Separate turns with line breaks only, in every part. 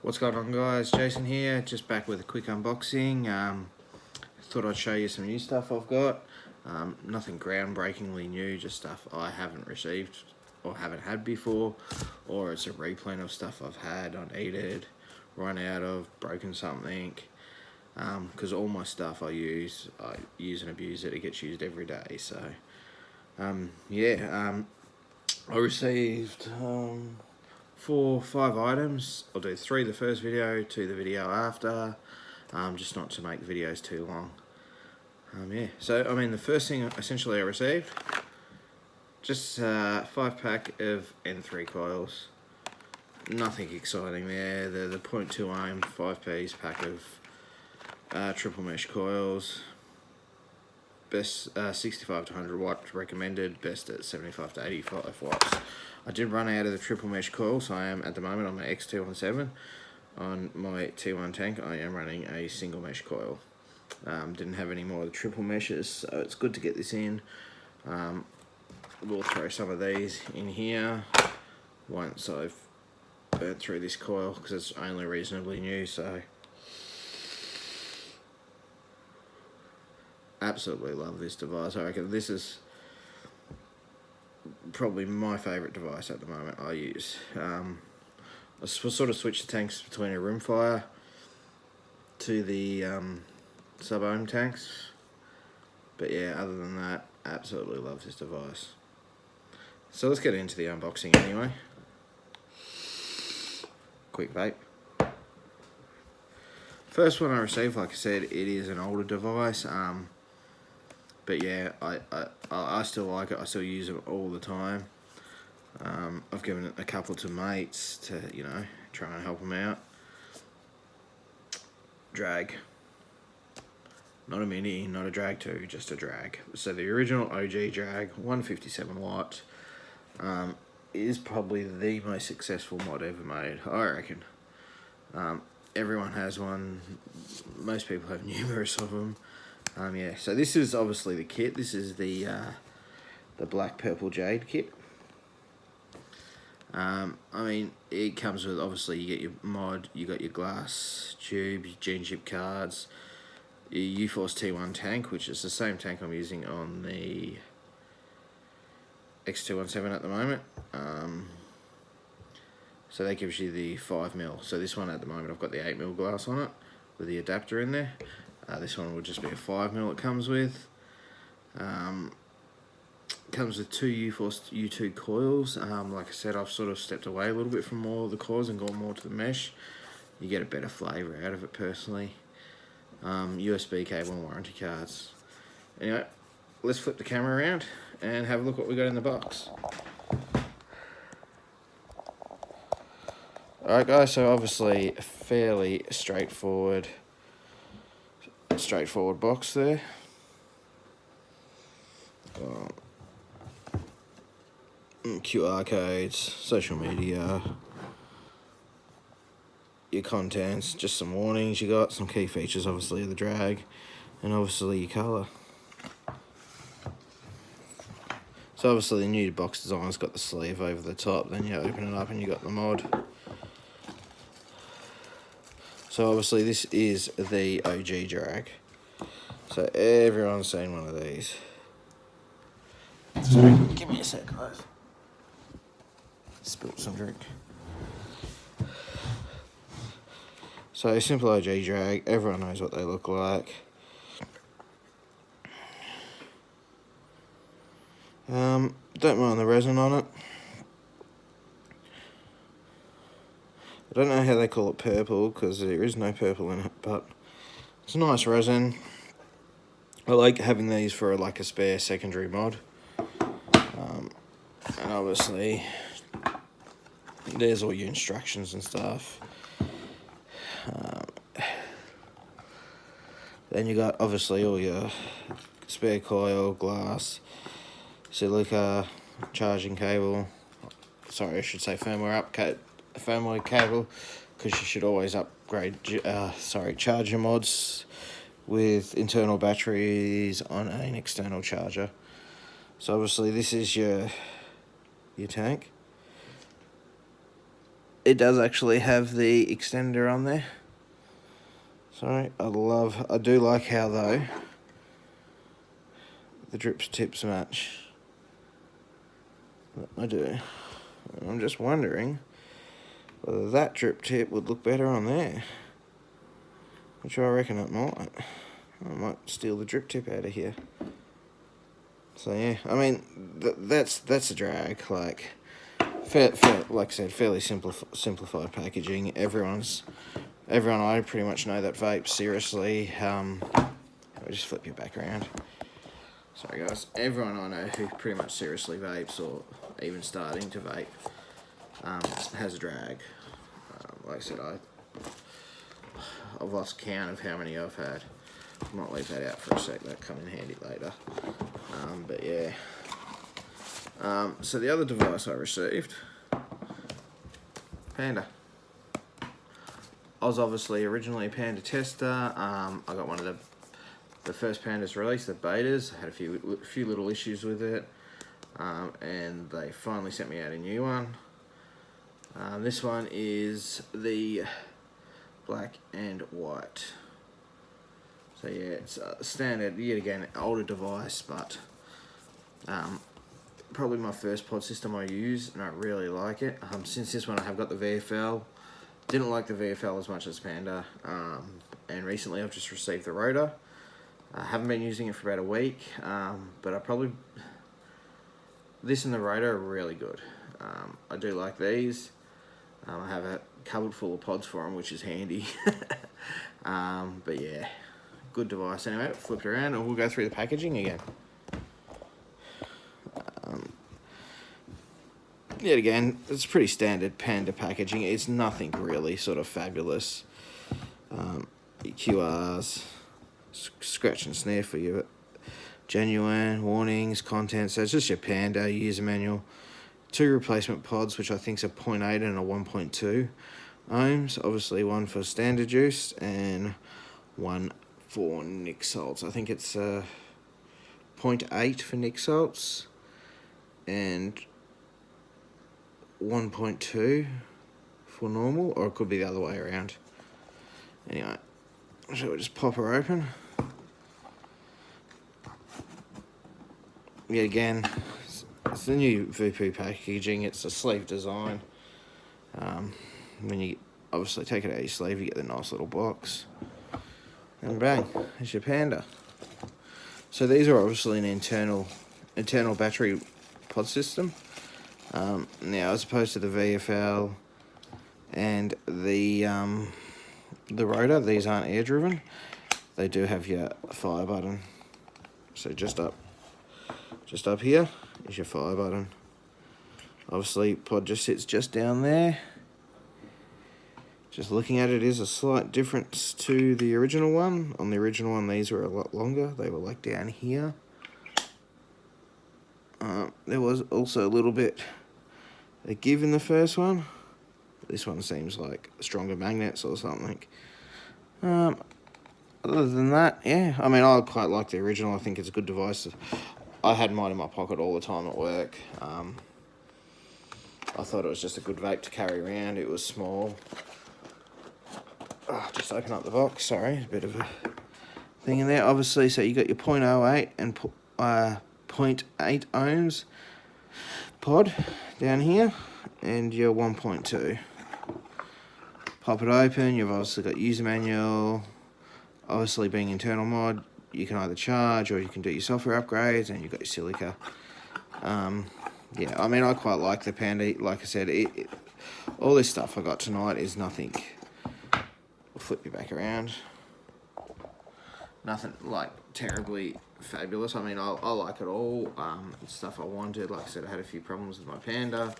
What's going on, guys? Jason here, just back with a quick unboxing. Thought I'd show you some new stuff I've got. Nothing groundbreakingly new, just stuff I haven't received or haven't had before, or it's a replay of stuff I've had, unneeded, run out of, broken something. Because all my stuff I use and abuse it. It gets used every day. So, I received 4 or 5 items. I'll do 3 the first video, 2 the video after, just not to make the videos too long. So I mean, the first thing essentially I received, just 5-pack of N3 coils. Nothing exciting there. They're the 0.2 ohm 5-piece pack of triple mesh coils. Best 65 to 100 watts recommended, best at 75 to 85 watts. I did run out of the triple mesh coil, so I am at the moment on my X217. On my T1 tank, I am running a single mesh coil. Didn't have any more of the triple meshes, so it's good to get this in. We'll throw some of these in here once I've burnt through this coil, because it's only reasonably new. So absolutely love this device. I reckon this is probably my favourite device at the moment I use. I sort of switch the tanks between a rimfire to the sub-ohm tanks, but yeah, other than that, absolutely love this device. So let's get into the unboxing anyway. Quick vape. First one I received, like I said, it is an older device. But yeah, I still like it. I still use it all the time. I've given it a couple to mates to, you know, try and help them out. Drag. Not a mini, not a drag 2, just a drag. So the original OG drag, 157 watt, is probably the most successful mod ever made, I reckon. Everyone has one. Most people have numerous of them. So this is obviously the kit. This is the black purple jade kit. I mean, it comes with, obviously, you get your mod, you got your glass tube, your gene chip cards, your UForce T1 tank, which is the same tank I'm using on the X217 at the moment. So that gives you the 5mm. So this one at the moment, I've got the 8mm glass on it with the adapter in there. This one will just be a 5mm it comes with. Comes with 2 UForce U2 coils. Like I said, I've sort of stepped away a little bit from all the coils and gone more to the mesh. You get a better flavour out of it personally. USB cable and warranty cards. Anyway, let's flip the camera around and have a look what we got in the box. Alright guys, so obviously a fairly straightforward box there. QR codes, social media, your contents, just some warnings. You got some key features, obviously, of the drag, and obviously your colour. So obviously the new box design's got the sleeve over the top, then you open it up and you got the mod. So obviously this is the OG drag. So everyone's seen one of these. Sorry, give me a sec, guys. Spilt some drink. So simple OG drag, everyone knows what they look like. Don't mind the resin on it. I don't know how they call it purple, because there is no purple in it, but it's a nice resin. I like having these for like a spare secondary mod. And obviously there's all your instructions and stuff. Then you got obviously all your spare coil, glass, silica, charging cable. Sorry, I should say firmware cable, because you should always upgrade. Charge your mods with internal batteries on an external charger. So obviously this is your tank. it does actually have the extender on there. Sorry, I do like how though the drip tips match. I do. I'm just wondering whether that drip tip would look better on there, which I reckon it might. I might steal the drip tip out of here. So yeah, I mean that's a drag. Like, like I said, fairly simplified packaging. Everyone I pretty much know that vapes seriously. I'll just flip you back around. Sorry guys, everyone I know who pretty much seriously vapes or even starting to vape has a drag. Like I said, I've lost count of how many I've had. I might leave that out for a sec, that'll come in handy later. But yeah. So the other device I received, Panda. I was obviously originally a Panda tester. I got one of the first Pandas released, the betas. I had a few little issues with it, and they finally sent me out a new one. This one is the black and white. So yeah, it's a standard, yet again, older device, but probably my first pod system I use, and I really like it. Since this one I have got the VFL. Didn't like the VFL as much as Panda, and recently I've just received the rotor. I haven't been using it for about a week, but this and the rotor are really good. I do like these. I have a cupboard full of pods for them, which is handy. But yeah, good device. Anyway, flip it around and we'll go through the packaging again. Yet again, it's pretty standard Panda packaging. It's nothing really sort of fabulous. QRs, scratch and sniff for your genuine warnings, content. So it's just your Panda user manual. 2 replacement pods, which I think is a 0.8 and a 1.2 ohms. Obviously one for standard juice and one for Nick salts. I think it's 0.8 for Nick salts and 1.2 for normal, or it could be the other way around. Anyway, so we'll just pop her open. Yet again, it's the new Voopoo packaging. It's a sleeve design. When you obviously take it out of your sleeve, you get the nice little box. And bang, there's your Panda. So these are obviously an internal battery pod system. Now, as opposed to the VFL and the rotor, these aren't air driven. They do have your fire button. So just up here is your fire button. Obviously, pod just sits just down there. Just looking at it is a slight difference to the original one. On the original one, these were a lot longer. They were like down here. There was also a little bit a give in the first one. This one seems like stronger magnets or something. Other than that, yeah, I mean, I quite like the original. I think it's a good device. I had mine in my pocket all the time at work. I thought it was just a good vape to carry around. It was small. Just open up the box, sorry, a bit of a thing in there. Obviously, so you got your 0.08 and 0.8 ohms pod down here, and your 1.2. Pop it open, you've obviously got user manual. Obviously, being internal mod, you can either charge or you can do your software upgrades, and you've got your silica. Yeah, I mean, I quite like the Panda. Like I said, all this stuff I got tonight is nothing. We'll flip you back around. Nothing like terribly fabulous. I mean, I like it all. It's stuff I wanted. Like I said, I had a few problems with my Panda,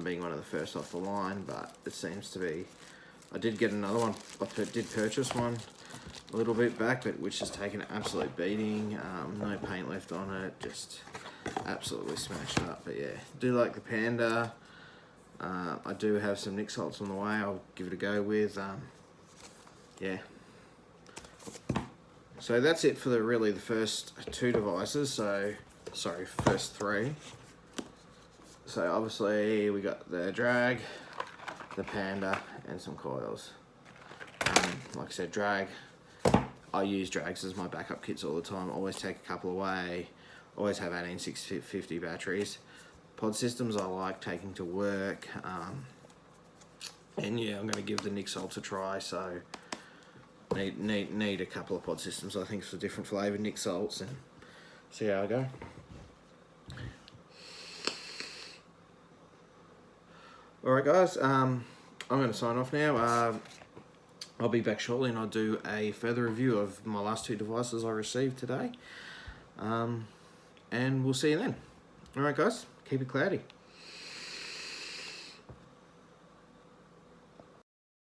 being one of the first off the line, but it seems to be. I did get another one. I did purchase one a little bit back, but which has taken an absolute beating. No paint left on it, just absolutely smashed up. But yeah, do like the Panda. I do have some Nick salts on the way. I'll give it a go with. Yeah. So that's it for the first 2 devices. So sorry, first 3. So obviously we got the drag, the Panda, and some coils. Like I said, drag. I use drags as my backup kits all the time. Always take a couple away. Always have 18650 batteries. Pod systems I like taking to work. And yeah, I'm going to give the Nick salts a try. So need a couple of pod systems, I think, for different flavoured Nick salts, and see how I go. Alright guys, I'm going to sign off now. I'll be back shortly and I'll do a further review of my last 2 devices I received today. And we'll see you then. Alright guys, keep it cloudy.